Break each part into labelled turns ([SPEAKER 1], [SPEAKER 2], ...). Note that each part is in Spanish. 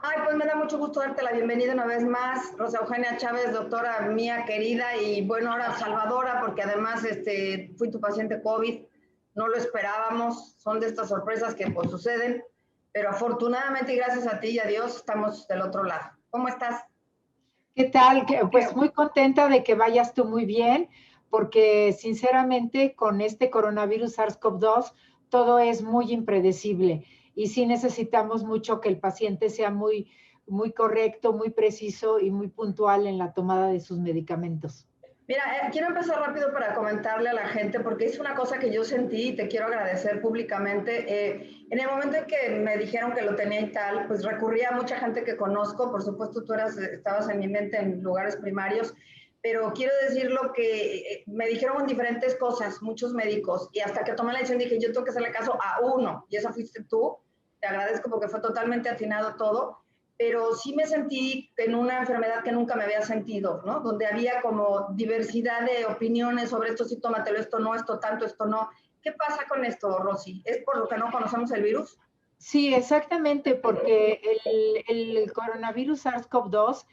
[SPEAKER 1] Ay, pues me da mucho gusto darte la bienvenida una vez más, Rosa Eugenia Chávez, doctora mía querida, y bueno, ahora salvadora, porque además fui tu paciente COVID, no lo esperábamos, son de estas sorpresas que pues suceden, pero afortunadamente y gracias a ti y a Dios estamos del otro lado. ¿Cómo estás?
[SPEAKER 2] ¿Qué tal? Pues muy contenta de que vayas tú muy bien, porque sinceramente con este coronavirus SARS-CoV-2 todo es muy impredecible y sí necesitamos mucho que el paciente sea muy correcto, muy preciso y muy puntual en la tomada de sus medicamentos.
[SPEAKER 1] Mira, quiero empezar rápido para comentarle a la gente, porque es una cosa que yo sentí y te quiero agradecer públicamente. En el momento en que me dijeron que lo tenía y tal, pues recurrí a mucha gente que conozco, por supuesto tú estabas en mi mente en lugares primarios, pero quiero decirlo que me dijeron diferentes cosas, muchos médicos, y hasta que tomé la decisión dije, yo tengo que hacerle caso a uno, y esa fuiste tú. Te agradezco porque fue totalmente atinado todo, pero sí me sentí en una enfermedad que nunca me había sentido, ¿no? Donde había como diversidad de opiniones sobre esto sí, tómatelo, esto no, esto tanto, esto no. ¿Qué pasa con esto, Rosy? ¿Es por lo que no conocemos el virus?
[SPEAKER 2] Sí, exactamente, porque el coronavirus SARS-CoV-2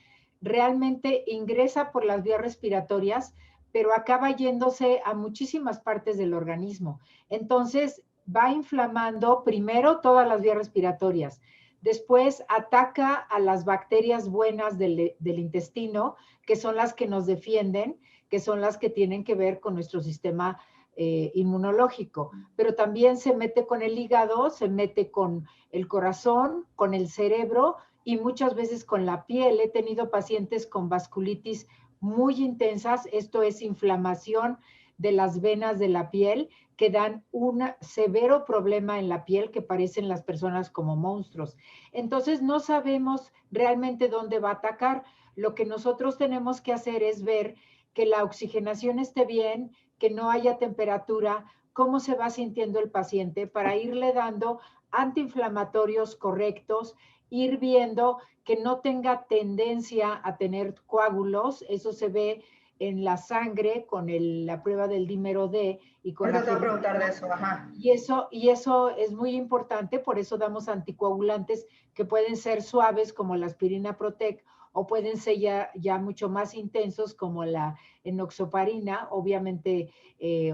[SPEAKER 2] realmente ingresa por las vías respiratorias, pero acaba yéndose a muchísimas partes del organismo. Entonces, va inflamando primero todas las vías respiratorias, después ataca a las bacterias buenas del intestino, que son las que nos defienden, que son las que tienen que ver con nuestro sistema inmunológico, pero también se mete con el hígado, se mete con el corazón, con el cerebro y muchas veces con la piel. He tenido pacientes con vasculitis muy intensas, esto es inflamación de las venas de la piel que dan un severo problema en la piel que parecen las personas como monstruos. Entonces no sabemos realmente dónde va a atacar. Lo que nosotros tenemos que hacer es ver que la oxigenación esté bien, que no haya temperatura, cómo se va sintiendo el paciente para irle dando antiinflamatorios correctos, ir viendo que no tenga tendencia a tener coágulos, eso se ve en la sangre con la prueba del dímero D y con
[SPEAKER 1] Ahorita
[SPEAKER 2] la
[SPEAKER 1] te voy a preguntar de
[SPEAKER 2] ferritina.
[SPEAKER 1] eso, ajá.
[SPEAKER 2] Y eso es muy importante, por eso damos anticoagulantes que pueden ser suaves como la aspirina Protec o pueden ser ya mucho más intensos como la enoxaparina, obviamente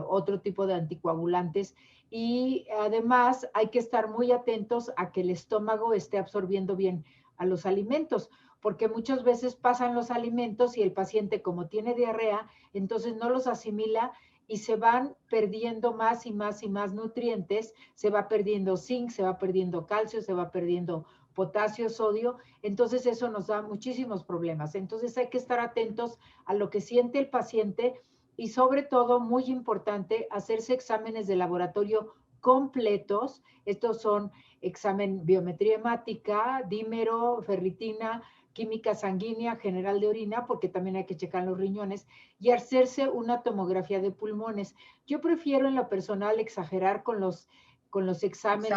[SPEAKER 2] otro tipo de anticoagulantes. Y además hay que estar muy atentos a que el estómago esté absorbiendo bien a los alimentos, porque muchas veces pasan los alimentos y el paciente como tiene diarrea, entonces no los asimila y se van perdiendo más y más y más nutrientes, se va perdiendo zinc, se va perdiendo calcio, se va perdiendo potasio, sodio, entonces eso nos da muchísimos problemas. Entonces hay que estar atentos a lo que siente el paciente y sobre todo, muy importante, hacerse exámenes de laboratorio completos. Estos son examen biometría hemática, dímero, ferritina, química sanguínea, general de orina, porque también hay que checar los riñones, y hacerse una tomografía de pulmones. Yo prefiero en lo personal exagerar con los exámenes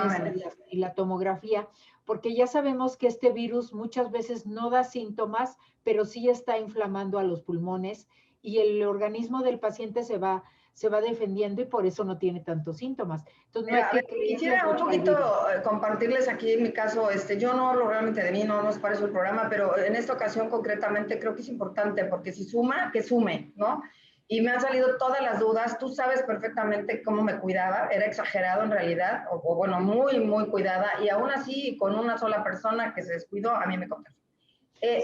[SPEAKER 2] y la tomografía, porque ya sabemos que este virus muchas veces no da síntomas, pero sí está inflamando a los pulmones y el organismo del paciente se va defendiendo y por eso no tiene tantos síntomas. Entonces no hay que
[SPEAKER 1] quisiera un poquito compartirles aquí en mi caso, yo no hablo realmente de mí, no es para eso el programa, pero en esta ocasión concretamente creo que es importante porque si suma, que sume, ¿no? Y me han salido todas las dudas, tú sabes perfectamente cómo me cuidaba, era exagerado en realidad, o bueno, muy cuidada, y aún así con una sola persona que se descuidó, a mí me contagió.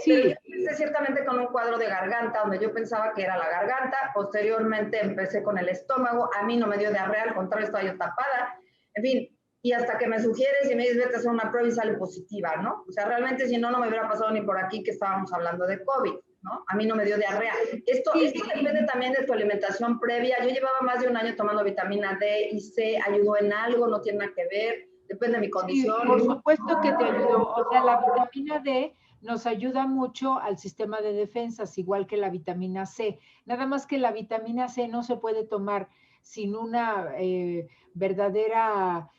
[SPEAKER 2] Sí.
[SPEAKER 1] Pero yo empecé ciertamente con un cuadro de garganta, donde yo pensaba que era la garganta, posteriormente empecé con el estómago, a mí no me dio diarrea, al contrario, estaba yo tapada, en fin, y hasta que me sugieres y me dices, vete a hacer una prueba y sale positiva, ¿no? O sea, realmente si no, no me hubiera pasado ni por aquí que estábamos hablando de COVID, ¿no? A mí no me dio diarrea. Esto depende también de tu alimentación previa. Yo llevaba más de un año tomando vitamina D y C, ayudó en algo, no tiene nada que ver, depende de mi condición.
[SPEAKER 2] Sí, por supuesto que te ayudó. O sea, la vitamina D nos ayuda mucho al sistema de defensas, igual que la vitamina C. Nada más que la vitamina C no se puede tomar sin una verdadera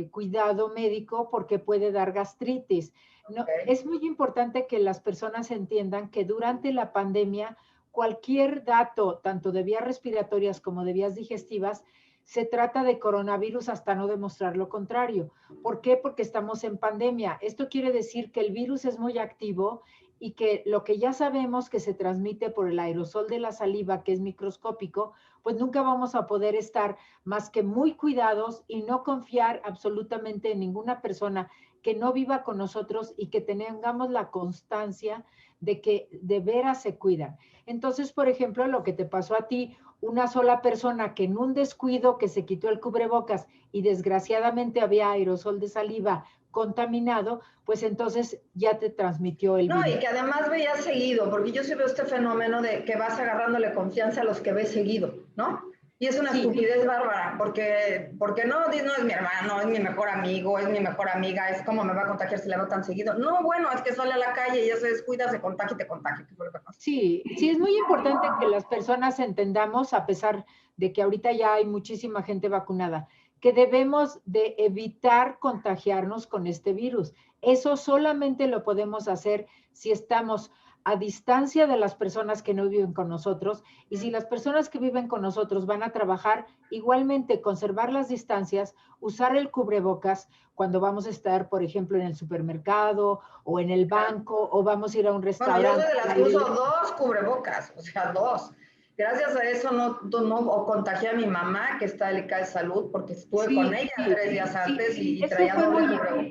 [SPEAKER 2] cuidado médico porque puede dar gastritis. No, es muy importante que las personas entiendan que durante la pandemia cualquier dato, tanto de vías respiratorias como de vías digestivas, se trata de coronavirus hasta no demostrar lo contrario. ¿Por qué? Porque estamos en pandemia. Esto quiere decir que el virus es muy activo y que lo que ya sabemos que se transmite por el aerosol de la saliva, que es microscópico, pues nunca vamos a poder estar más que muy cuidados y no confiar absolutamente en ninguna persona que no viva con nosotros y que tengamos la constancia de que de veras se cuidan. Entonces, por ejemplo, lo que te pasó a ti, una sola persona que en un descuido que se quitó el cubrebocas y desgraciadamente había aerosol de saliva contaminado, pues entonces ya te transmitió el
[SPEAKER 1] No,
[SPEAKER 2] virus.
[SPEAKER 1] y que además veías seguido, porque yo sí veo este fenómeno de que vas agarrándole confianza a los que ves seguido, ¿no? Y es una estupidez bárbara, porque no, no es mi hermano, es mi mejor amigo, es mi mejor amiga, es como me va a contagiar si le veo tan seguido. No, bueno, es que sale a la calle y ya se descuida, se contagia y te contagia. ¿Qué fue lo que pasó?
[SPEAKER 2] Sí, sí, es muy importante que las personas entendamos, a pesar de que ahorita ya hay muchísima gente vacunada, que debemos de evitar contagiarnos con este virus. Eso solamente lo podemos hacer si estamos a distancia de las personas que no viven con nosotros, y si las personas que viven con nosotros van a trabajar, igualmente conservar las distancias, usar el cubrebocas cuando vamos a estar, por ejemplo, en el supermercado o en el banco o vamos a ir a un restaurante.
[SPEAKER 1] Bueno, yo soy de las que uso 2 cubrebocas, o sea, 2. Gracias a eso no contagié a mi mamá, que está delicada de salud, porque estuve con ella 3 días antes y traía doble cubrebocas.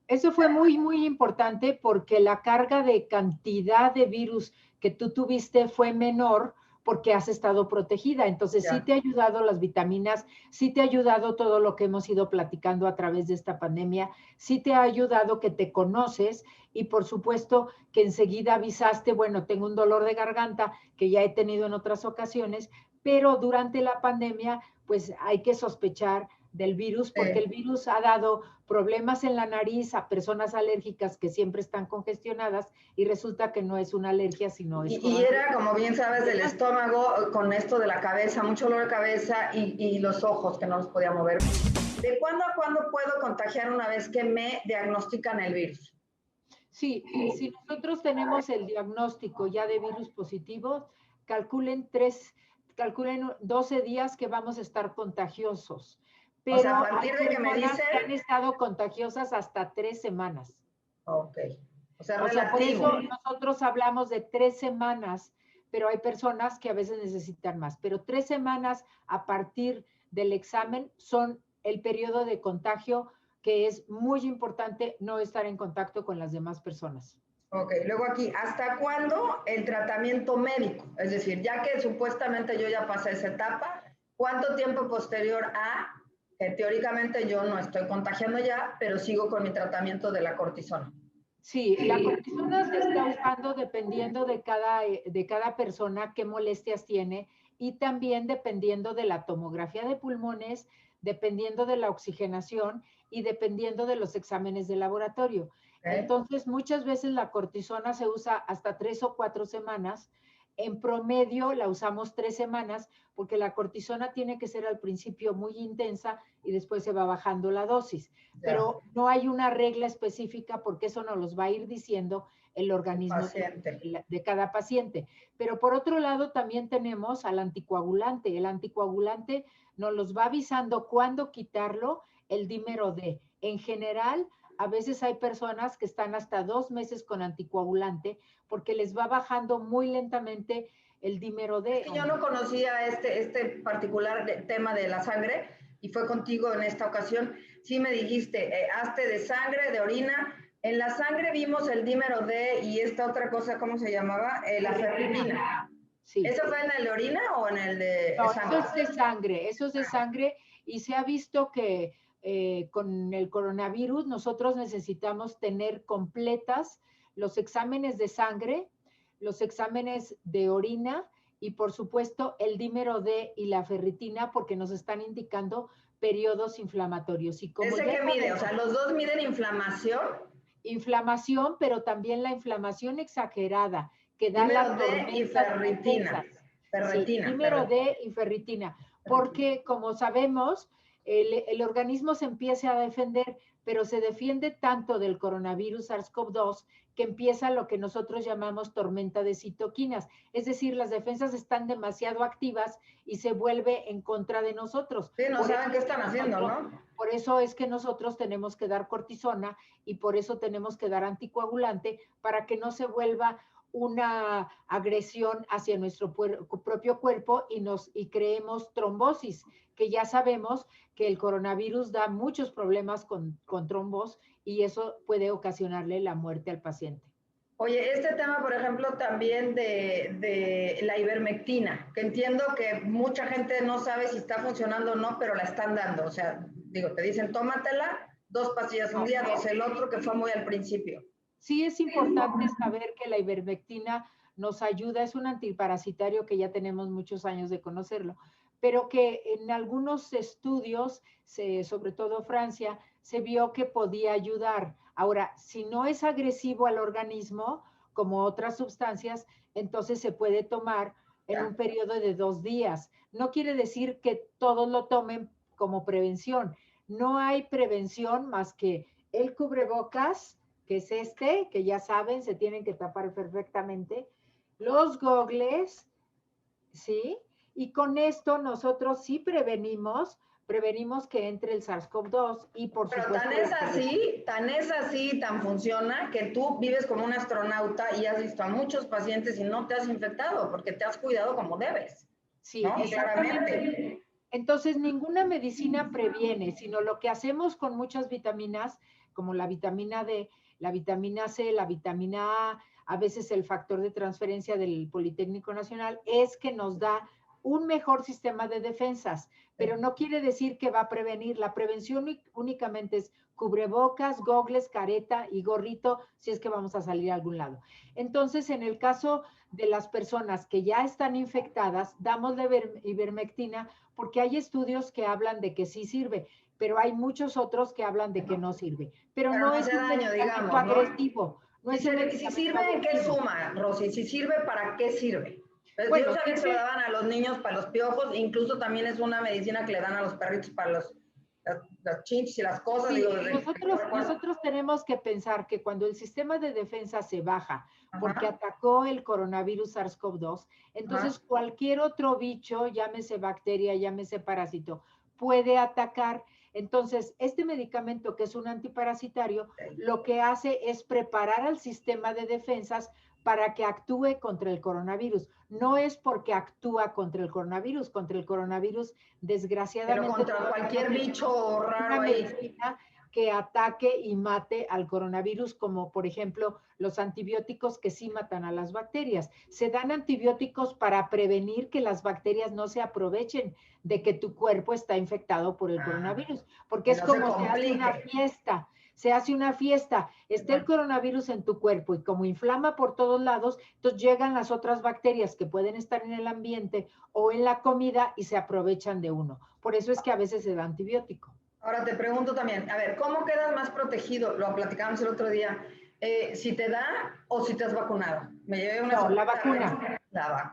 [SPEAKER 2] Eso fue muy, muy importante porque la carga de cantidad de virus que tú tuviste fue menor porque has estado protegida. Entonces, sí te ha ayudado las vitaminas, sí te ha ayudado todo lo que hemos ido platicando a través de esta pandemia, sí te ha ayudado que te conoces y por supuesto que enseguida avisaste, bueno, tengo un dolor de garganta que ya he tenido en otras ocasiones, pero durante la pandemia, pues hay que sospechar del virus, porque el virus ha dado problemas en la nariz a personas alérgicas que siempre están congestionadas y resulta que no es una alergia, sino es...
[SPEAKER 1] Y era, como bien sabes, del estómago, con esto de la cabeza, mucho dolor de cabeza y los ojos que no los podía mover. ¿De cuándo a cuándo puedo contagiar una vez que me diagnostican el virus?
[SPEAKER 2] Sí, si nosotros tenemos el diagnóstico ya de virus positivo, calculen 12 días que vamos a estar contagiosos. Pero
[SPEAKER 1] o sea, a partir de que me dicen...
[SPEAKER 2] que han estado contagiosas hasta 3 semanas.
[SPEAKER 1] Ok. O sea,
[SPEAKER 2] por eso nosotros hablamos de 3 semanas, pero hay personas que a veces necesitan más. Pero 3 semanas a partir del examen son el periodo de contagio que es muy importante no estar en contacto con las demás personas.
[SPEAKER 1] Ok, luego aquí, ¿hasta cuándo el tratamiento médico? Es decir, ya que supuestamente yo ya pasé esa etapa, ¿cuánto tiempo posterior a que teóricamente yo no estoy contagiando ya, pero sigo con mi tratamiento de la cortisona?
[SPEAKER 2] Sí, la cortisona se está usando dependiendo de cada persona qué molestias tiene y también dependiendo de la tomografía de pulmones, dependiendo de la oxigenación y dependiendo de los exámenes de laboratorio. Entonces, muchas veces la cortisona se usa hasta 3 o 4 semanas. En promedio la usamos 3 semanas porque la cortisona tiene que ser al principio muy intensa y después se va bajando la dosis. Pero no hay una regla específica porque eso nos los va a ir diciendo el organismo de cada paciente. Pero por otro lado también tenemos al anticoagulante. El anticoagulante nos los va avisando cuándo quitarlo, el dímero D. En general, a veces hay personas que están hasta 2 meses con anticoagulante porque les va bajando muy lentamente el dímero D.
[SPEAKER 1] Yo no conocía este particular tema de la sangre y fue contigo en esta ocasión. Sí me dijiste, hazte de sangre, de orina. En la sangre vimos el dímero D y esta otra cosa, ¿cómo se llamaba? La ferritina. Sí. ¿Eso fue en el de orina o en el de sangre?
[SPEAKER 2] Eso es de sangre, eso es de sangre y se ha visto que con el coronavirus nosotros necesitamos tener completas los exámenes de sangre, los exámenes de orina y por supuesto el dímero D y la ferritina porque nos están indicando periodos inflamatorios. Y como
[SPEAKER 1] ¿ese qué mide? O sea, ¿los dos miden inflamación?
[SPEAKER 2] Inflamación, pero también la inflamación exagerada que da las
[SPEAKER 1] tormentas y ferritina.
[SPEAKER 2] Ferritina. Sí, dímero D y ferritina. Porque como sabemos, el organismo se empieza a defender, pero se defiende tanto del coronavirus SARS-CoV-2 que empieza lo que nosotros llamamos tormenta de citoquinas. Es decir, las defensas están demasiado activas y se vuelve en contra de nosotros.
[SPEAKER 1] Sí, no saben qué están haciendo, ¿no?
[SPEAKER 2] Por eso es que nosotros tenemos que dar cortisona y por eso tenemos que dar anticoagulante para que no se vuelva una agresión hacia nuestro propio cuerpo y creemos trombosis, que ya sabemos que el coronavirus da muchos problemas con trombos y eso puede ocasionarle la muerte al paciente.
[SPEAKER 1] Oye, este tema, por ejemplo, también de la ivermectina, que entiendo que mucha gente no sabe si está funcionando o no, pero la están dando. O sea, digo, te dicen, tómatela, 2 pastillas un día, 2 el otro, que fue muy al principio.
[SPEAKER 2] Sí, es importante saber que la ivermectina nos ayuda, es un antiparasitario que ya tenemos muchos años de conocerlo, pero que en algunos estudios, sobre todo Francia, se vio que podía ayudar. Ahora, si no es agresivo al organismo, como otras sustancias, entonces se puede tomar en un periodo de 2 días. No quiere decir que todos lo tomen como prevención. No hay prevención más que el cubrebocas, que es este, que ya saben, se tienen que tapar perfectamente, los gogles, ¿sí? Y con esto nosotros sí prevenimos que entre el SARS-CoV-2 y por
[SPEAKER 1] Pero
[SPEAKER 2] supuesto...
[SPEAKER 1] tan es así, tan funciona, que tú vives como un astronauta y has visto a muchos pacientes y no te has infectado porque te has cuidado como debes.
[SPEAKER 2] Sí,
[SPEAKER 1] ¿no?
[SPEAKER 2] claramente. Entonces, ninguna medicina previene, sino lo que hacemos con muchas vitaminas, como la vitamina D, la vitamina C, la vitamina a veces el factor de transferencia del Politécnico Nacional, es que nos da un mejor sistema de defensas, pero no quiere decir que va a prevenir. La prevención únicamente es cubrebocas, gogles, careta y gorrito, si es que vamos a salir a algún lado. Entonces, en el caso de las personas que ya están infectadas, damos la ivermectina porque hay estudios que hablan de que sí sirve, pero hay muchos otros que hablan de que no sirve. Pero no es un medicamento agresivo.
[SPEAKER 1] No es si sirve, ¿en qué suma, Rosy? Si sirve, ¿para qué sirve? Bueno, yo sabía que se lo daban a los niños para los piojos, incluso también es una medicina que le dan a los perritos para los chinches y las cosas.
[SPEAKER 2] Sí, nosotros tenemos que pensar que cuando el sistema de defensa se baja porque atacó el coronavirus SARS-CoV-2, entonces cualquier otro bicho, llámese bacteria, llámese parásito, puede atacar. Entonces, este medicamento que es un antiparasitario, lo que hace es preparar al sistema de defensas para que actúe contra el coronavirus. No es porque actúa contra el coronavirus, desgraciadamente.
[SPEAKER 1] Pero contra cualquier bicho raro.
[SPEAKER 2] Una medicina que ataque y mate al coronavirus, como por ejemplo los antibióticos que sí matan a las bacterias. Se dan antibióticos para prevenir que las bacterias no se aprovechen de que tu cuerpo está infectado por el coronavirus, porque es como se hace una fiesta. Se hace una fiesta, está el coronavirus en tu cuerpo y como inflama por todos lados, entonces llegan las otras bacterias que pueden estar en el ambiente o en la comida y se aprovechan de uno. Por eso es que a veces se da antibiótico.
[SPEAKER 1] Ahora te pregunto también, a ver, ¿cómo quedas más protegido? Lo platicamos el otro día. ¿Si te da o si te has vacunado?
[SPEAKER 2] Me llevé una la vacuna.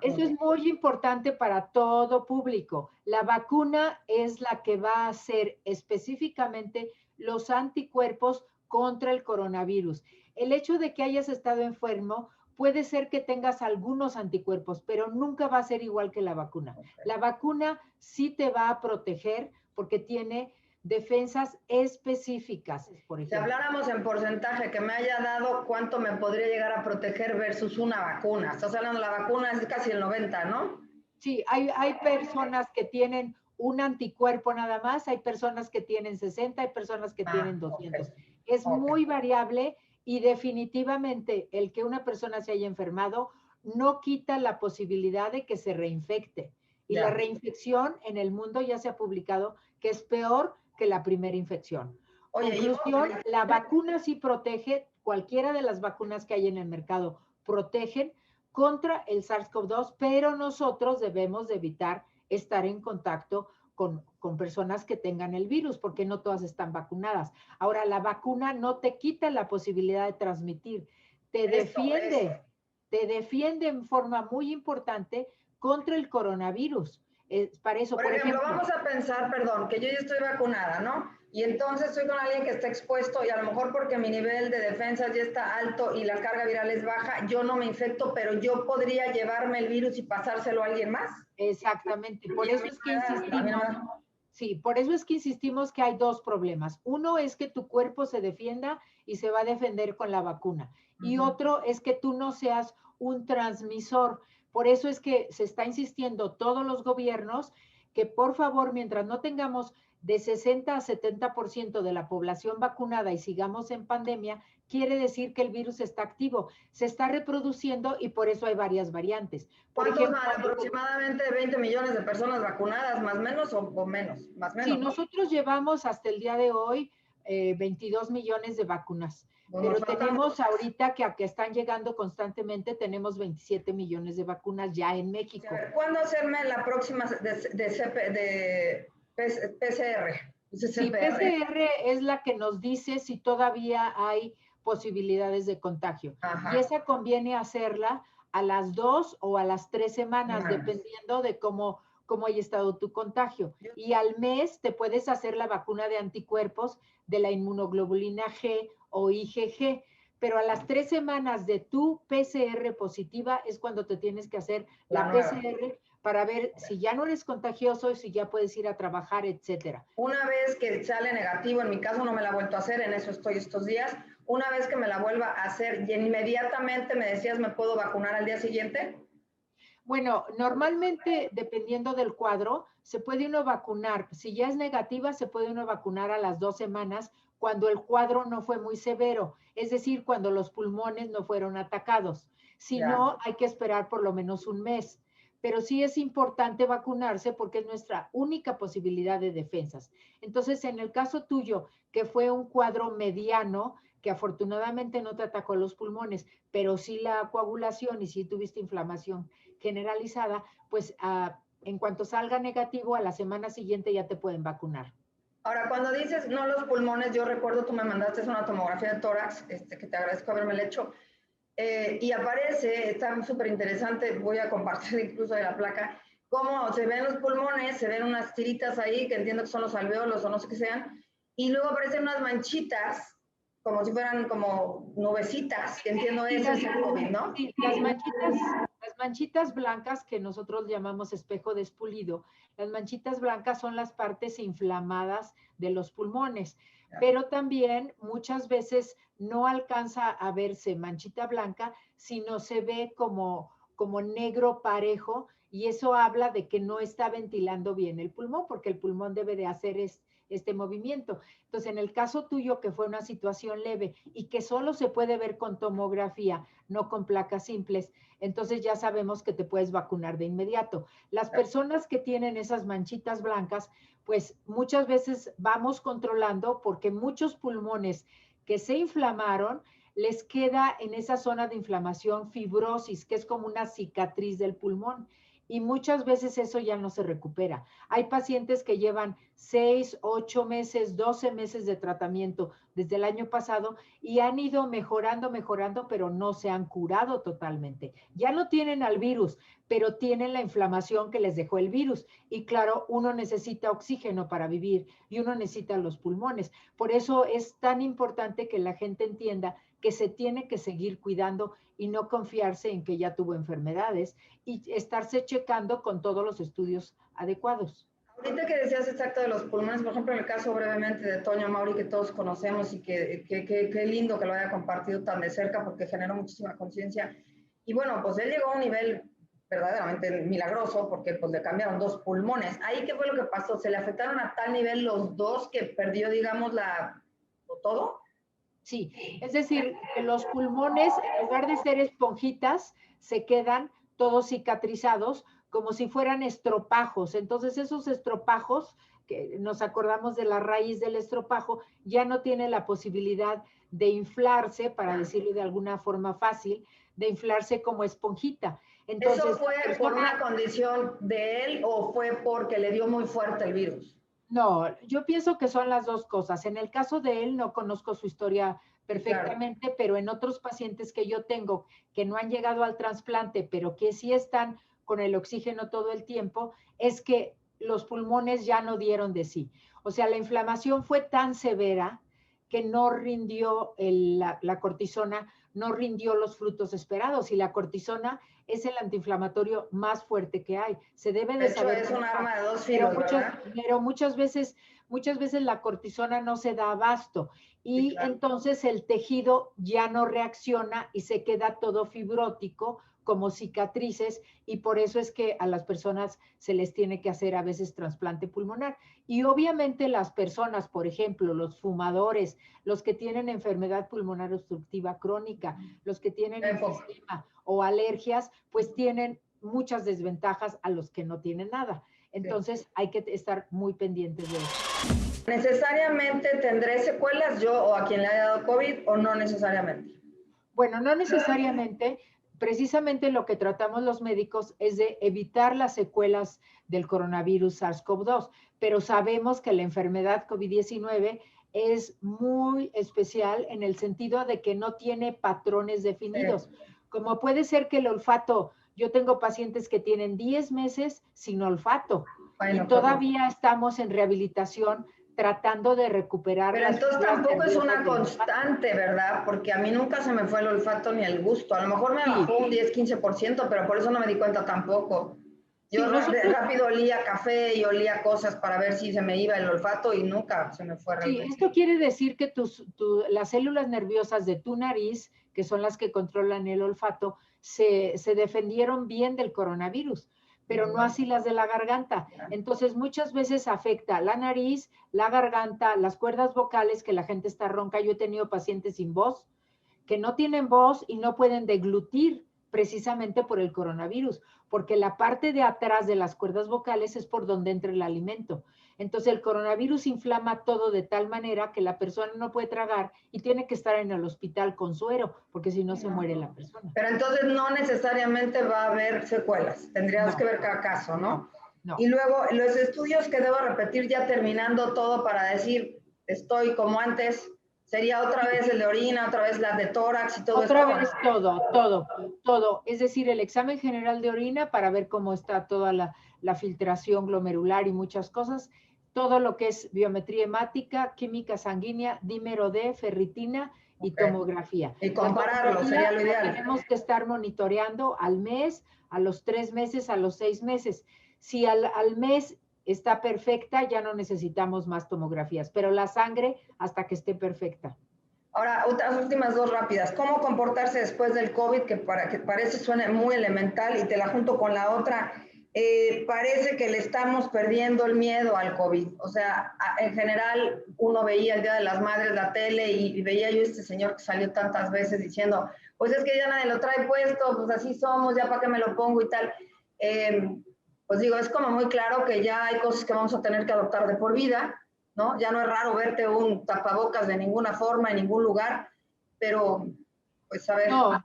[SPEAKER 2] Eso es muy importante para todo público. La vacuna es la que va a hacer específicamente los anticuerpos contra el coronavirus. El hecho de que hayas estado enfermo puede ser que tengas algunos anticuerpos, pero nunca va a ser igual que la vacuna. La vacuna sí te va a proteger porque tiene defensas específicas, por ejemplo.
[SPEAKER 1] Si habláramos en porcentaje, que me haya dado cuánto me podría llegar a proteger versus una vacuna. Estás hablando de la vacuna, es casi el 90, ¿no?
[SPEAKER 2] Sí, hay personas que tienen un anticuerpo nada más, hay personas que tienen 60, hay personas que tienen 200. Es muy variable y definitivamente el que una persona se haya enfermado no quita la posibilidad de que se reinfecte. Y la reinfección en el mundo ya se ha publicado que es peor que la primera infección. Conclusión, la vacuna sí protege, cualquiera de las vacunas que hay en el mercado protegen contra el SARS-CoV-2, pero nosotros debemos de evitar estar en contacto con personas que tengan el virus, porque no todas están vacunadas. Ahora, la vacuna no te quita la posibilidad de transmitir, te defiende en forma muy importante contra el coronavirus. Para eso,
[SPEAKER 1] por ejemplo, vamos a pensar, perdón, que yo ya estoy vacunada, ¿no? y entonces estoy con alguien que está expuesto y a lo mejor porque mi nivel de defensa ya está alto y la carga viral es baja, yo no me infecto, pero yo podría llevarme el virus y pasárselo a alguien más.
[SPEAKER 2] Exactamente, por
[SPEAKER 1] Y a
[SPEAKER 2] eso
[SPEAKER 1] mí
[SPEAKER 2] es
[SPEAKER 1] no
[SPEAKER 2] que
[SPEAKER 1] me da, a mí no me
[SPEAKER 2] insistimos.
[SPEAKER 1] da.
[SPEAKER 2] Sí, por eso es que insistimos que hay dos problemas. Uno es que tu cuerpo se defienda y se va a defender con la vacuna. Y otro es que tú no seas un transmisor. Por eso es que se está insistiendo todos los gobiernos que por favor, mientras no tengamos de 60 a 70% de la población vacunada y sigamos en pandemia, quiere decir que el virus está activo, se está reproduciendo y por eso hay varias variantes. Por
[SPEAKER 1] ¿Cuántos
[SPEAKER 2] ejemplo,
[SPEAKER 1] más? Aproximadamente 20 millones de personas vacunadas, más o menos o menos, más o
[SPEAKER 2] sí,
[SPEAKER 1] menos, ¿no?
[SPEAKER 2] nosotros llevamos hasta el día de hoy 22 millones de vacunas,
[SPEAKER 1] Pues nos
[SPEAKER 2] pero
[SPEAKER 1] faltan
[SPEAKER 2] tenemos
[SPEAKER 1] muchas.
[SPEAKER 2] ahorita que están llegando constantemente, tenemos 27 millones de vacunas ya en
[SPEAKER 1] Sí, a
[SPEAKER 2] México.
[SPEAKER 1] ver, ¿cuándo hacerme la próxima PCR?
[SPEAKER 2] Sí, PCR es la que nos dice si todavía hay posibilidades de contagio. Y
[SPEAKER 1] Ajá.
[SPEAKER 2] esa conviene hacerla a las 2 o a las 3 semanas,
[SPEAKER 1] Semanas.
[SPEAKER 2] dependiendo de cómo haya estado tu contagio. Y al mes te puedes hacer la vacuna de anticuerpos de la inmunoglobulina G o IgG. Pero a las 3 semanas de tu PCR positiva es cuando te tienes que hacer
[SPEAKER 1] La
[SPEAKER 2] la
[SPEAKER 1] nueva.
[SPEAKER 2] PCR para ver si ya no eres contagioso y si ya puedes ir a trabajar, etcétera.
[SPEAKER 1] Una vez que sale negativo, en mi caso no me la he vuelto a hacer, en eso estoy estos días, una vez que me la vuelva a hacer y inmediatamente me decías, ¿me puedo vacunar al día siguiente?
[SPEAKER 2] Bueno, normalmente, dependiendo del cuadro, se puede uno vacunar. Si ya es negativa, se puede uno vacunar a las 2 semanas cuando el cuadro no fue muy severo, es decir, cuando los pulmones no fueron atacados. Si
[SPEAKER 1] Ya.
[SPEAKER 2] no, hay que esperar por lo menos un mes. Pero sí es importante vacunarse porque es nuestra única posibilidad de defensas. Entonces, en el caso tuyo, que fue un cuadro mediano, que afortunadamente no te atacó los pulmones, pero sí la coagulación y sí tuviste inflamación generalizada, pues en cuanto salga negativo, a la semana siguiente ya te pueden vacunar.
[SPEAKER 1] Ahora, cuando dices no los pulmones, yo recuerdo tú me mandaste una tomografía de tórax, que te agradezco haberme hecho, y aparece, está súper interesante, voy a compartir incluso de la placa, cómo se ven los pulmones, se ven unas tiritas ahí, que entiendo que son los alveolos o no sé qué sean, y luego aparecen unas manchitas, como si fueran como nubecitas, que entiendo
[SPEAKER 2] Sí,
[SPEAKER 1] ese es el COVID, ¿no?
[SPEAKER 2] sí, las manchitas blancas que nosotros llamamos espejo despulido, las manchitas blancas son las partes inflamadas de los pulmones, pero también muchas veces no alcanza a verse manchita blanca, sino se ve como negro parejo y eso habla de que no está ventilando bien el pulmón, porque el pulmón debe de hacer este movimiento. Entonces, en el caso tuyo, que fue una situación leve y que solo se puede ver con tomografía, no con placas simples, entonces ya sabemos que te puedes vacunar de inmediato. Las personas que tienen esas manchitas blancas, pues muchas veces vamos controlando porque muchos pulmones que se inflamaron, les queda en esa zona de inflamación fibrosis, que es como una cicatriz del pulmón. Y muchas veces eso ya no se recupera. Hay pacientes que llevan 6, 8 meses, 12 meses de tratamiento desde el año pasado y han ido mejorando, pero no se han curado totalmente. Ya no tienen al virus, pero tienen la inflamación que les dejó el virus. Y claro, uno necesita oxígeno para vivir y uno necesita los pulmones. Por eso es tan importante que la gente entienda que se tiene que seguir cuidando y no confiarse en que ya tuvo enfermedades y estarse checando con todos los estudios adecuados.
[SPEAKER 1] Ahorita que decías exacto de los pulmones, por ejemplo, en el caso brevemente de Toño Mauri, que todos conocemos y que lindo que lo haya compartido tan de cerca porque generó muchísima conciencia. Y bueno, pues él llegó a un nivel verdaderamente milagroso porque pues le cambiaron dos pulmones. Ahí, ¿qué fue lo que pasó? ¿Se le afectaron a tal nivel los dos que perdió, digamos, todo?
[SPEAKER 2] Sí, es decir, que los pulmones, en lugar de ser esponjitas, se quedan todos cicatrizados como si fueran estropajos. Entonces, esos estropajos, que nos acordamos de la raíz del estropajo, ya no tiene la posibilidad de inflarse, para decirlo de alguna forma fácil, de inflarse como esponjita.
[SPEAKER 1] ¿Eso
[SPEAKER 2] Entonces,
[SPEAKER 1] fue
[SPEAKER 2] la
[SPEAKER 1] por
[SPEAKER 2] persona,
[SPEAKER 1] una condición de él o fue porque le dio muy fuerte el virus?
[SPEAKER 2] no, yo pienso que son las dos cosas. En el caso de él, no conozco su historia
[SPEAKER 1] Sí, claro.
[SPEAKER 2] perfectamente, pero en otros pacientes que yo tengo que no han llegado al trasplante, pero que sí están con el oxígeno todo el tiempo, es que los pulmones ya no dieron de sí. O sea, la inflamación fue tan severa que no rindió la cortisona, no rindió los frutos esperados, y la cortisona es el antiinflamatorio más fuerte que hay. Se debe de saber.
[SPEAKER 1] De hecho, es un arma de dos filos, ¿verdad?
[SPEAKER 2] Pero muchas veces la cortisona no se da abasto, y sí, claro, entonces el tejido ya no reacciona y se queda todo fibrótico, como cicatrices, y por eso es que a las personas se les tiene que hacer a veces trasplante pulmonar. Y obviamente las personas, por ejemplo, los fumadores, los que tienen enfermedad pulmonar obstructiva crónica, los que tienen enfisema o alergias, pues tienen muchas desventajas a los que no tienen nada. Entonces hay que estar muy pendientes de eso.
[SPEAKER 1] ¿Necesariamente tendré secuelas yo o a quien le haya dado COVID o no necesariamente?
[SPEAKER 2] Bueno, no necesariamente. Precisamente lo que tratamos los médicos es de evitar las secuelas del coronavirus SARS-CoV-2, pero sabemos que la enfermedad COVID-19 es muy especial en el sentido de que no tiene patrones definidos. Como puede ser que el olfato, yo tengo pacientes que tienen 10 meses sin olfato, y todavía estamos en rehabilitación tratando de recuperar.
[SPEAKER 1] Pero entonces tampoco es una constante, ¿verdad? Porque a mí nunca se me fue el olfato ni el gusto. A lo mejor me bajó un 10-15%, pero por eso no me di cuenta tampoco. Yo rápido olía café y olía cosas para ver si se me iba el olfato y nunca se me fue realmente.
[SPEAKER 2] Sí, esto quiere decir que las células nerviosas de tu nariz, que son las que controlan el olfato, se defendieron bien del coronavirus, pero no así las de la garganta. Entonces, muchas veces afecta la nariz, la garganta, las cuerdas vocales, que la gente está ronca. Yo he tenido pacientes sin voz, que no tienen voz y no pueden deglutir precisamente por el coronavirus, porque la parte de atrás de las cuerdas vocales es por donde entra el alimento. Entonces, el coronavirus inflama todo de tal manera que la persona no puede tragar y tiene que estar en el hospital con suero, porque si no se muere la persona.
[SPEAKER 1] Pero entonces no necesariamente va a haber secuelas. Tendríamos que ver cada caso, ¿no? No. Y luego, los estudios que debo repetir ya terminando todo para decir, estoy como antes, sería otra vez el de orina, otra vez la de tórax y todo eso.
[SPEAKER 2] Otra vez todo. Es decir, el examen general de orina para ver cómo está toda la filtración glomerular y muchas cosas. Todo lo que es biometría hemática, química sanguínea, dímero D, ferritina y tomografía.
[SPEAKER 1] Y compararlo sería lo ideal.
[SPEAKER 2] Tenemos que estar monitoreando al mes, a los 3 meses, a los 6 meses. Si al mes está perfecta, ya no necesitamos más tomografías, pero la sangre hasta que esté perfecta.
[SPEAKER 1] Ahora, otras últimas 2 rápidas. ¿Cómo comportarse después del COVID? Que parece suene muy elemental y te la junto con la otra. Parece que le estamos perdiendo el miedo al COVID. O sea, en general, uno veía el Día de las Madres la tele y veía yo este señor que salió tantas veces diciendo, pues es que ya nadie lo trae puesto, pues así somos, ya para qué me lo pongo y tal. Pues digo, es como muy claro que ya hay cosas que vamos a tener que adoptar de por vida, ¿no? Ya no es raro verte un tapabocas de ninguna forma, en ningún lugar, pero pues a ver.
[SPEAKER 2] No,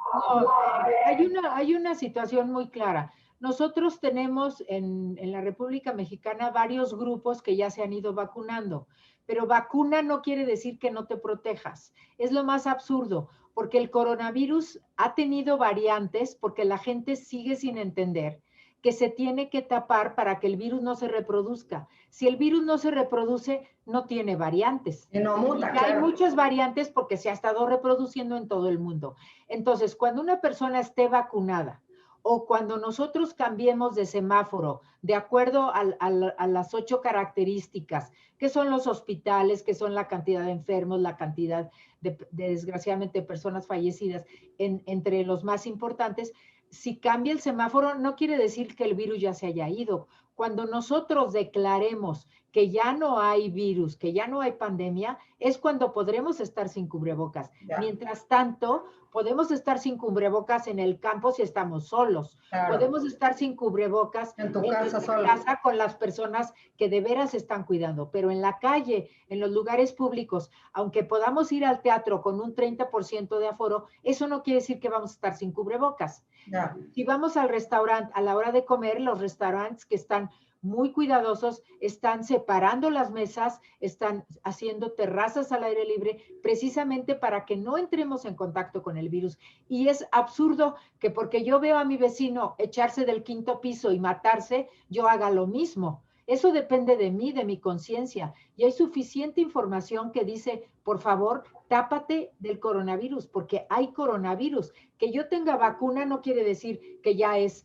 [SPEAKER 2] hay una situación muy clara. Nosotros tenemos en la República Mexicana varios grupos que ya se han ido vacunando, pero vacuna no quiere decir que no te protejas. Es lo más absurdo, porque el coronavirus ha tenido variantes porque la gente sigue sin entender que se tiene que tapar para que el virus no se reproduzca. Si el virus no se reproduce, no tiene variantes.
[SPEAKER 1] No muta,
[SPEAKER 2] y hay muchas variantes porque se ha estado reproduciendo en todo el mundo. Entonces, cuando una persona esté vacunada, o cuando nosotros cambiemos de semáforo de acuerdo a las 8 características, que son los hospitales, que son la cantidad de enfermos, la cantidad de desgraciadamente personas fallecidas, entre los más importantes, si cambia el semáforo no quiere decir que el virus ya se haya ido. Cuando nosotros declaremos que ya no hay virus, que ya no hay pandemia, es cuando podremos estar sin cubrebocas. Ya. Mientras tanto, podemos estar sin cubrebocas en el campo si estamos solos. Claro. Podemos estar sin cubrebocas
[SPEAKER 1] en tu casa
[SPEAKER 2] con las personas que de veras están cuidando. Pero en la calle, en los lugares públicos, aunque podamos ir al teatro con un 30% de aforo, eso no quiere decir que vamos a estar sin cubrebocas. Ya. Si vamos al restaurante, a la hora de comer, los restaurantes que están muy cuidadosos, están separando las mesas, están haciendo terrazas al aire libre, precisamente para que no entremos en contacto con el virus. Y es absurdo que porque yo veo a mi vecino echarse del 5º piso y matarse, yo haga lo mismo. Eso depende de mí, de mi conciencia. Y hay suficiente información que dice, por favor, tápate del coronavirus, porque hay coronavirus. Que yo tenga vacuna no quiere decir que ya es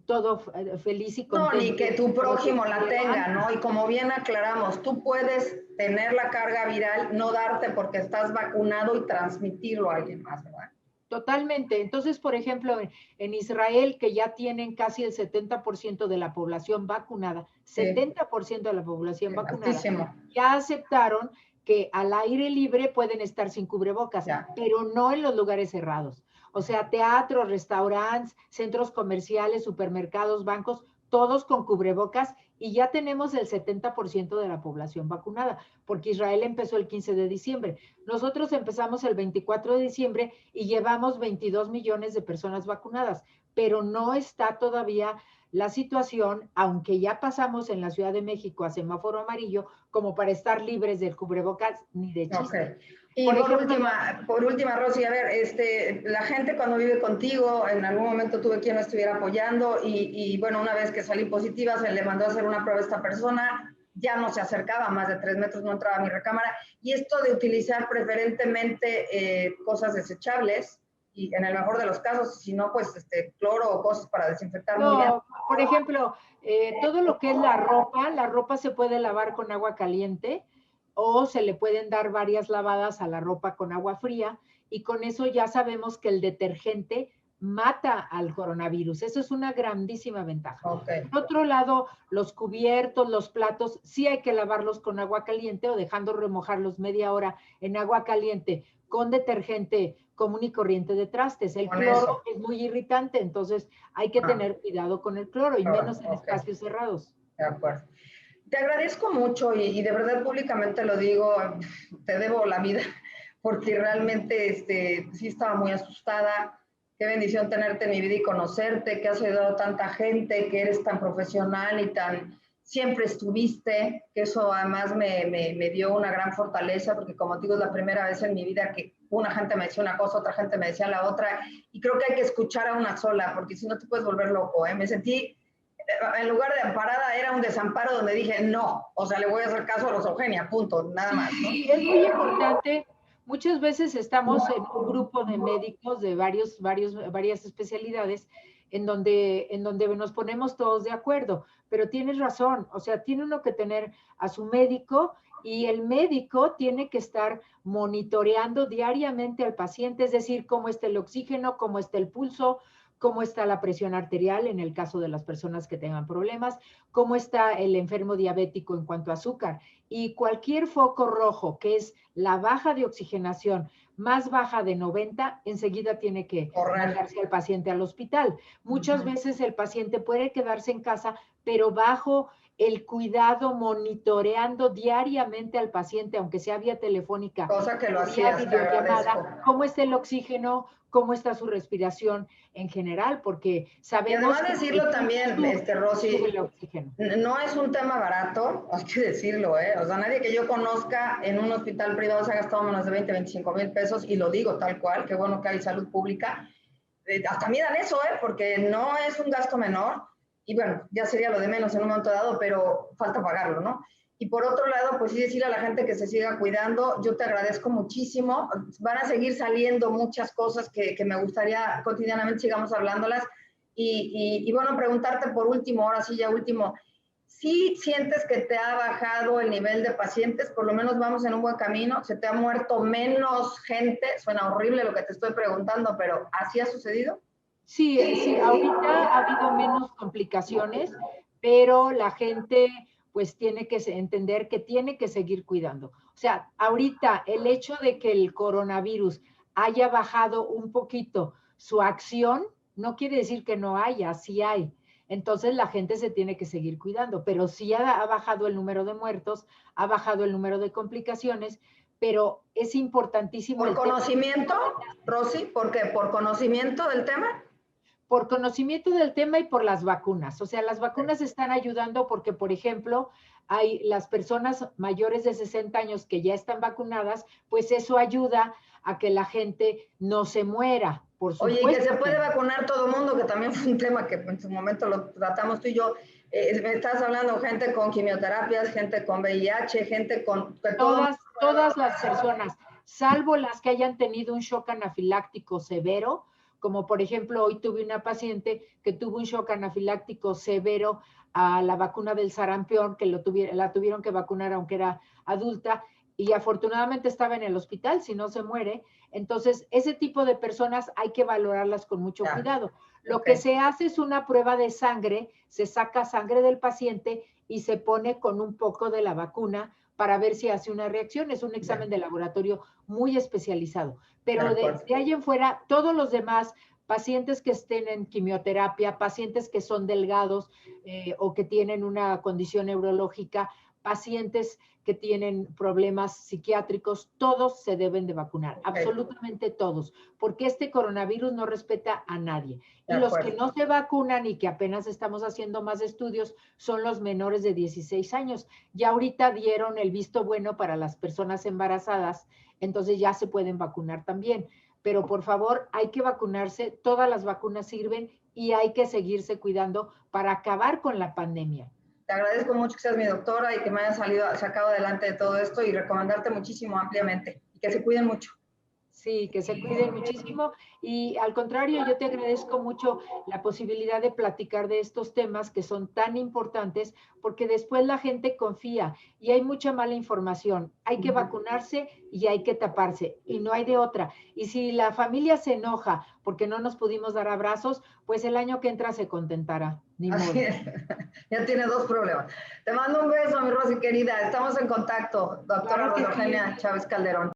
[SPEAKER 2] todo feliz y
[SPEAKER 1] No,
[SPEAKER 2] contento.
[SPEAKER 1] ni que tu prójimo la tenga, ¿no? Y como bien aclaramos, tú puedes tener la carga viral, no darte porque estás vacunado y transmitirlo a alguien más, ¿verdad?
[SPEAKER 2] Totalmente. Entonces, por ejemplo, en Israel, que ya tienen casi el 70% de la población vacunada,
[SPEAKER 1] Sí.
[SPEAKER 2] 70% de la población
[SPEAKER 1] Sí,
[SPEAKER 2] vacunada,
[SPEAKER 1] altísimo.
[SPEAKER 2] ya aceptaron que al aire libre pueden estar sin cubrebocas,
[SPEAKER 1] Ya.
[SPEAKER 2] pero no en los lugares cerrados. O sea, teatros, restaurantes, centros comerciales, supermercados, bancos, todos con cubrebocas, y ya tenemos el 70% de la población vacunada, porque Israel empezó el 15 de diciembre. Nosotros empezamos el 24 de diciembre y llevamos 22 millones de personas vacunadas, pero no está todavía la situación, aunque ya pasamos en la Ciudad de México a semáforo amarillo, como para estar libres del cubrebocas ni de chiste.
[SPEAKER 1] Okay. Y por última, Rosy, a ver, la gente cuando vive contigo, en algún momento tuve quien me estuviera apoyando y bueno, una vez que salí positiva, se le mandó a hacer una prueba a esta persona, ya no se acercaba, más de 3 metros no entraba a mi recámara, y esto de utilizar preferentemente cosas desechables, y en el mejor de los casos, si no, pues cloro o cosas para desinfectar muy bien.
[SPEAKER 2] Por ejemplo, todo lo que es la ropa se puede lavar con agua caliente, o se le pueden dar varias lavadas a la ropa con agua fría, y con eso ya sabemos que el detergente mata al coronavirus. Eso es una grandísima ventaja.
[SPEAKER 1] Okay.
[SPEAKER 2] Por otro lado, los cubiertos, los platos, sí hay que lavarlos con agua caliente o dejando remojarlos media hora en agua caliente con detergente común y corriente de trastes. El cloro es muy irritante, entonces hay que tener cuidado con el cloro y menos en espacios cerrados.
[SPEAKER 1] De acuerdo. Te agradezco mucho y de verdad públicamente lo digo, te debo la vida, porque realmente sí estaba muy asustada. Qué bendición tenerte en mi vida y conocerte, que has ayudado a tanta gente, que eres tan profesional y siempre estuviste, que eso además me dio una gran fortaleza, porque como te digo, es la primera vez en mi vida que una gente me decía una cosa, otra gente me decía la otra, y creo que hay que escuchar a una sola, porque si no te puedes volver loco, ¿eh? Me sentí, en lugar de amparada, era un desamparo donde dije, no, o sea, le voy a hacer caso a Rosa Eugenia, punto, nada más, ¿no?
[SPEAKER 2] Sí, es muy importante. Muchas veces estamos en un grupo de médicos de varias especialidades en donde nos ponemos todos de acuerdo, pero tienes razón, o sea, tiene uno que tener a su médico y el médico tiene que estar monitoreando diariamente al paciente, es decir, cómo está el oxígeno, cómo está el pulso, cómo está la presión arterial en el caso de las personas que tengan problemas, cómo está el enfermo diabético en cuanto a azúcar. Y cualquier foco rojo, que es la baja de oxigenación más baja de 90, enseguida tiene que mandarse al paciente al hospital. Muchas veces el paciente puede quedarse en casa, pero bajo el cuidado, monitoreando diariamente al paciente, aunque sea vía telefónica,
[SPEAKER 1] cosa que lo hacía,
[SPEAKER 2] videollamada, cómo está el oxígeno, cómo está su respiración en general, porque sabemos...
[SPEAKER 1] Y además decirlo también, Rosy, no es un tema barato, hay que decirlo, ¿eh? O sea, nadie que yo conozca en un hospital privado se ha gastado menos de 20, 25 mil pesos, y lo digo tal cual, qué bueno que hay salud pública. Hasta miran eso, ¿eh? Porque no es un gasto menor, y bueno, ya sería lo de menos en un momento dado, pero falta pagarlo, ¿no? Y por otro lado, pues sí decirle a la gente que se siga cuidando. Yo te agradezco muchísimo. Van a seguir saliendo muchas cosas que me gustaría cotidianamente sigamos hablándolas. Y bueno, preguntarte por último, ahora sí ya último, ¿sí sientes que te ha bajado el nivel de pacientes? Por lo menos vamos en un buen camino. ¿Se te ha muerto menos gente? Suena horrible lo que te estoy preguntando, pero ¿así ha sucedido?
[SPEAKER 2] Sí, ahorita ha habido menos complicaciones, pero la gente pues tiene que entender que tiene que seguir cuidando. O sea, ahorita el hecho de que el coronavirus haya bajado un poquito su acción, no quiere decir que no haya, sí hay. Entonces la gente se tiene que seguir cuidando, pero sí ha bajado el número de muertos, ha bajado el número de complicaciones, pero es importantísimo.
[SPEAKER 1] ¿Por conocimiento, Rosy? ¿Por qué? ¿Por conocimiento del tema?
[SPEAKER 2] Por conocimiento del tema y por las vacunas. O sea, las vacunas están ayudando porque, por ejemplo, hay las personas mayores de 60 años que ya están vacunadas, pues eso ayuda a que la gente no se muera, por supuesto.
[SPEAKER 1] Oye, y que se puede vacunar todo el mundo, que también fue un tema que en su momento lo tratamos tú y yo. Me estás hablando gente con quimioterapias, gente con VIH, gente con...
[SPEAKER 2] Todas las personas, salvo las que hayan tenido un shock anafiláctico severo, como por ejemplo hoy tuve una paciente que tuvo un shock anafiláctico severo a la vacuna del sarampión, que la tuvieron que vacunar aunque era adulta, y afortunadamente estaba en el hospital, si no se muere. Entonces, ese tipo de personas hay que valorarlas con mucho cuidado. Lo que se hace es una prueba de sangre, se saca sangre del paciente y se pone con un poco de la vacuna para ver si hace una reacción. Es un examen de laboratorio muy especializado. Pero de ahí en fuera, todos los demás pacientes que estén en quimioterapia, pacientes que son delgados o que tienen una condición neurológica, pacientes que tienen problemas psiquiátricos, todos se deben de vacunar, absolutamente todos, porque este coronavirus no respeta a nadie. Y los que no se vacunan y que apenas estamos haciendo más estudios son los menores de 16 años. Ya ahorita dieron el visto bueno para las personas embarazadas, entonces ya se pueden vacunar también. Pero por favor, hay que vacunarse, todas las vacunas sirven y hay que seguirse cuidando para acabar con la pandemia.
[SPEAKER 1] Te agradezco mucho que seas mi doctora y que me hayas sacado adelante de todo esto y recomendarte muchísimo ampliamente y que se cuiden mucho.
[SPEAKER 2] Sí, que se cuiden muchísimo y al contrario, yo te agradezco mucho la posibilidad de platicar de estos temas que son tan importantes porque después la gente confía y hay mucha mala información. Hay que vacunarse y hay que taparse y no hay de otra. Y si la familia se enoja porque no nos pudimos dar abrazos, pues el año que entra se contentará. Ni modo.
[SPEAKER 1] Así es. Ya tiene dos problemas. Te mando un beso, mi Rosy querida. Estamos en contacto, doctora Rosa Eugenia Chávez Calderón.